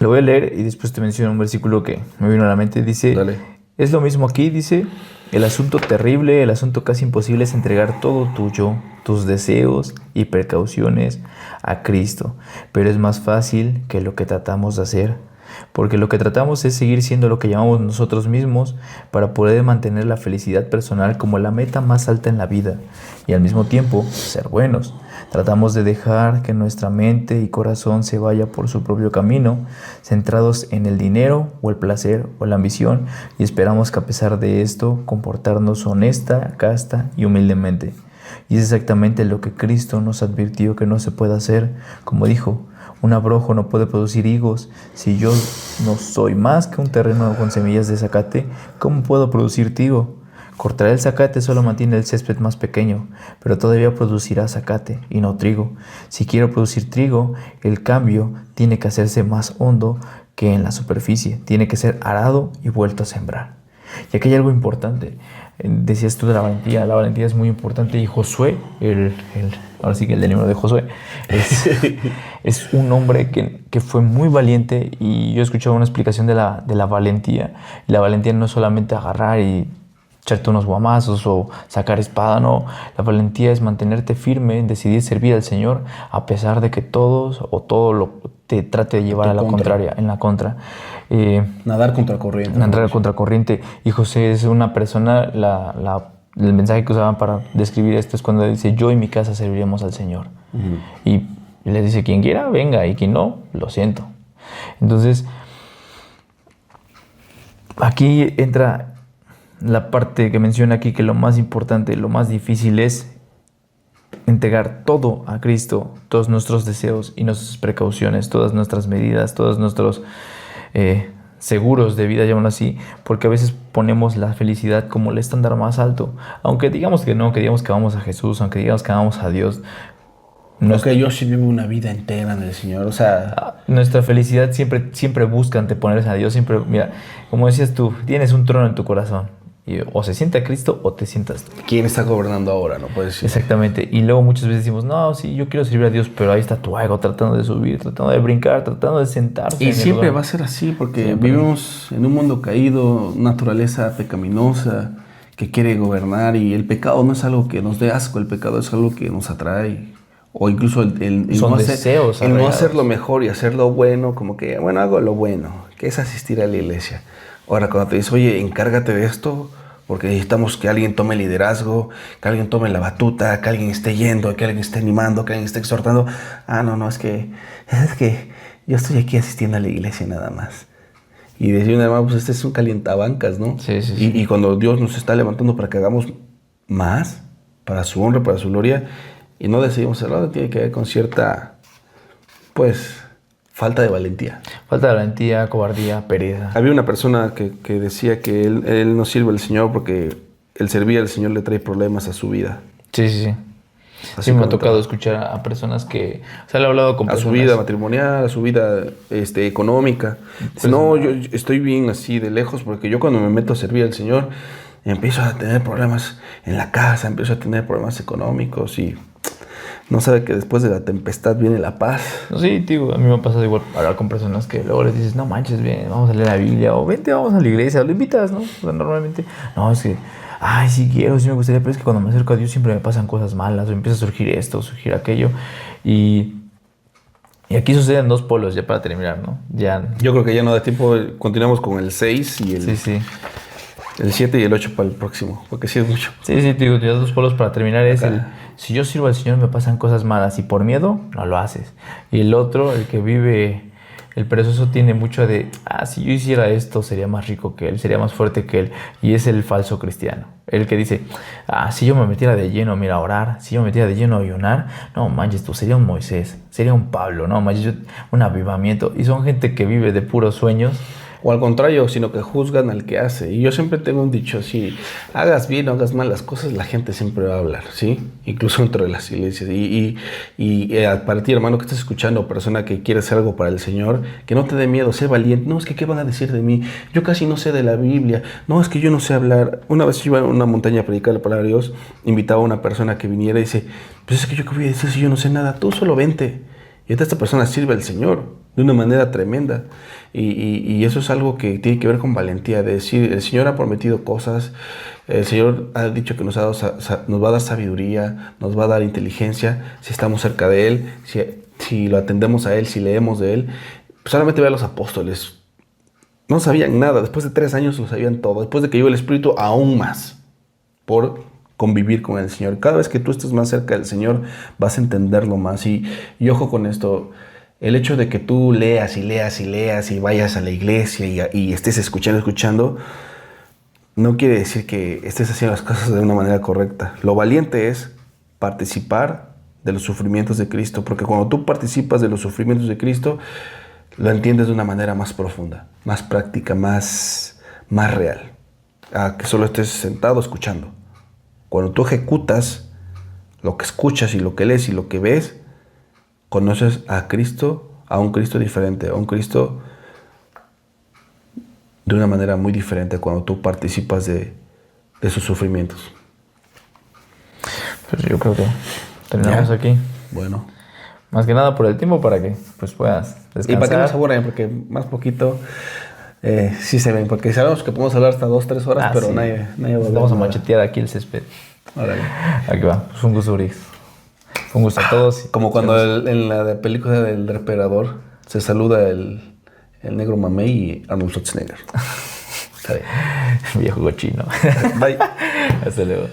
[SPEAKER 1] Lo voy a leer y después te menciono un versículo que me vino a la mente. Dice,
[SPEAKER 2] Dale.
[SPEAKER 1] es lo mismo aquí, dice, el asunto terrible, el asunto casi imposible es entregar todo tuyo, tus deseos y precauciones a Cristo. Pero es más fácil que lo que tratamos de hacer, porque lo que tratamos es seguir siendo lo que llamamos nosotros mismos para poder mantener la felicidad personal como la meta más alta en la vida y al mismo tiempo ser buenos. Tratamos de dejar que nuestra mente y corazón se vaya por su propio camino, centrados en el dinero o el placer o la ambición, y esperamos que a pesar de esto comportarnos honesta, casta y humildemente. Y es exactamente lo que Cristo nos advirtió que no se puede hacer. Como dijo, un abrojo no puede producir higos. Si yo no soy más que un terreno con semillas de zacate, ¿cómo puedo producir trigo? Cortar el zacate solo mantiene el césped más pequeño, pero todavía producirá zacate y no trigo. Si quiero producir trigo, el cambio tiene que hacerse más hondo que en la superficie. Tiene que ser arado y vuelto a sembrar. Y aquí hay algo importante. Decías tú de la valentía. La valentía es muy importante. Y Josué, ahora sí que el del libro de Josué, es un hombre que fue muy valiente. Y yo he escuchado una explicación de la valentía. Y la valentía no es solamente agarrar y echarte unos guamazos o sacar espada, no. La valentía es mantenerte firme en decidir servir al Señor a pesar de que todo te trate de llevar a la contraria, en la contra.
[SPEAKER 2] Nadar contra corriente.
[SPEAKER 1] Nadar contra corriente. Y José es una persona, el mensaje que usaban para describir esto es cuando dice, yo y mi casa serviremos al Señor. Uh-huh. Y le dice, quien quiera, venga, y quien no, lo siento. Entonces, aquí entra la parte que menciona aquí, que lo más importante, lo más difícil es entregar todo a Cristo, todos nuestros deseos y nuestras precauciones, todas nuestras medidas, todos nuestros seguros de vida, llamémoslo así, porque a veces ponemos la felicidad como el estándar más alto, aunque digamos que no, que digamos que vamos a Jesús, aunque digamos que vamos a Dios.
[SPEAKER 2] Que yo sí vivo una vida entera en el Señor, o sea...
[SPEAKER 1] Nuestra felicidad siempre busca anteponerse a Dios, siempre, mira, como decías tú, tienes un trono en tu corazón. O se sienta Cristo o te sientas tú.
[SPEAKER 2] ¿Quién está gobernando ahora? No puedes decir.
[SPEAKER 1] Exactamente. Y luego muchas veces decimos, no, sí, yo quiero servir a Dios, pero ahí está tu ego tratando de subir, tratando de brincar, tratando de sentarse.
[SPEAKER 2] Y siempre va a ser así, porque siempre vivimos en un mundo caído, naturaleza pecaminosa que quiere gobernar, y el pecado no es algo que nos dé asco, el pecado es algo que nos atrae. O incluso
[SPEAKER 1] son deseos
[SPEAKER 2] el no hacer lo mejor y hacer lo bueno, como que, bueno, hago lo bueno, que es asistir a la iglesia. Ahora, cuando te dices, oye, encárgate de esto, porque necesitamos que alguien tome el liderazgo, que alguien tome la batuta, que alguien esté yendo, que alguien esté animando, que alguien esté exhortando. No, es que yo estoy aquí asistiendo a la iglesia nada más. Y decir una hermana, pues este es un calientabancas, ¿no?
[SPEAKER 1] Sí.
[SPEAKER 2] Y cuando Dios nos está levantando para que hagamos más, para su honra, para su gloria, y no decidimos hacerlo, tiene que ver con cierta, pues, falta de valentía.
[SPEAKER 1] Falta de valentía, cobardía, pereza.
[SPEAKER 2] Había una persona que decía que él no sirve al Señor porque el servir al Señor le trae problemas a su vida.
[SPEAKER 1] Sí. Sí, me ha tocado escuchar a personas que, o sea, le he hablado con
[SPEAKER 2] a
[SPEAKER 1] personas.
[SPEAKER 2] su vida matrimonial, a su vida económica. Dice, no, yo estoy bien así de lejos porque yo cuando me meto a servir al Señor empiezo a tener problemas en la casa, empiezo a tener problemas económicos y no sabe que después de la tempestad viene la paz.
[SPEAKER 1] No, sí, tío, a mí me ha pasado igual hablar con personas que luego les dices, no manches, bien, vamos a leer la Biblia, o vente, vamos a la iglesia, lo invitas, ¿no? O sea, normalmente, no, es que, ay, sí quiero, sí me gustaría, pero es que cuando me acerco a Dios siempre me pasan cosas malas, o empieza a surgir esto, surgir aquello, y aquí suceden dos polos, ya para terminar, ¿no? Ya...
[SPEAKER 2] Yo creo que ya no da tiempo, continuamos con el 6 y
[SPEAKER 1] Sí.
[SPEAKER 2] el 7 y el 8 para el próximo, porque sí es mucho.
[SPEAKER 1] Sí, tío, ya dos polos para terminar es el, si yo sirvo al Señor me pasan cosas malas y por miedo no lo haces. Y el otro, el que vive, el perezoso tiene mucho de, si yo hiciera esto sería más rico que él, sería más fuerte que él. Y es el falso cristiano, el que dice, si yo me metiera de lleno, mira, a orar, si yo me metiera de lleno a ayunar, no manches tú, sería un Moisés, sería un Pablo, no manches, un avivamiento. Y son gente que vive de puros sueños.
[SPEAKER 2] O al contrario, sino que juzgan al que hace. Y yo siempre tengo un dicho, si hagas bien o hagas mal las cosas, la gente siempre va a hablar, ¿sí? Incluso dentro de las iglesias. Y para ti, hermano, que estás escuchando, persona que quiere hacer algo para el Señor, que no te dé miedo, sé valiente. No, es que ¿qué van a decir de mí? Yo casi no sé de la Biblia. No, es que yo no sé hablar. Una vez iba a una montaña a predicar la palabra de Dios, invitaba a una persona que viniera y dice, pues es que yo qué voy a decir si yo no sé nada, tú solo vente. Y esta persona sirve al Señor de una manera tremenda. Y eso es algo que tiene que ver con valentía, de decir, el Señor ha prometido cosas, el Señor ha dicho que nos va a dar sabiduría, nos va a dar inteligencia, si estamos cerca de Él, si lo atendemos a Él, si leemos de Él. Pues solamente ve a los apóstoles, no sabían nada, después de 3 años lo sabían todo, después de que llegó el Espíritu aún más, por convivir con el Señor. Cada vez que tú estés más cerca del Señor vas a entenderlo más. Y ojo con esto, el hecho de que tú leas y vayas a la iglesia y estés escuchando, no quiere decir que estés haciendo las cosas de una manera correcta. Lo valiente es participar de los sufrimientos de Cristo, porque cuando tú participas de los sufrimientos de Cristo, lo entiendes de una manera más profunda, más práctica, más real, a que solo estés sentado escuchando. Cuando tú ejecutas lo que escuchas y lo que lees y lo que ves, conoces a Cristo, a un Cristo diferente, a un Cristo de una manera muy diferente cuando tú participas de sus sufrimientos.
[SPEAKER 1] Pues yo creo que terminamos aquí.
[SPEAKER 2] Bueno.
[SPEAKER 1] Más que nada por el tiempo para que pues puedas descansar.
[SPEAKER 2] Y para que no se aburran, porque más poquito sí se ven, porque sabemos que podemos hablar hasta 2-3 horas, pero
[SPEAKER 1] sí.
[SPEAKER 2] nadie va a
[SPEAKER 1] Vamos a machetear aquí el césped.
[SPEAKER 2] Órale.
[SPEAKER 1] Aquí va. Pues un gusto, Urias. Un gusto a todos.
[SPEAKER 2] Como cuando en la película del Depredador se saluda el negro mamey y Arnold Schwarzenegger.
[SPEAKER 1] Viejo cochino.
[SPEAKER 2] Bye.
[SPEAKER 1] Hasta luego.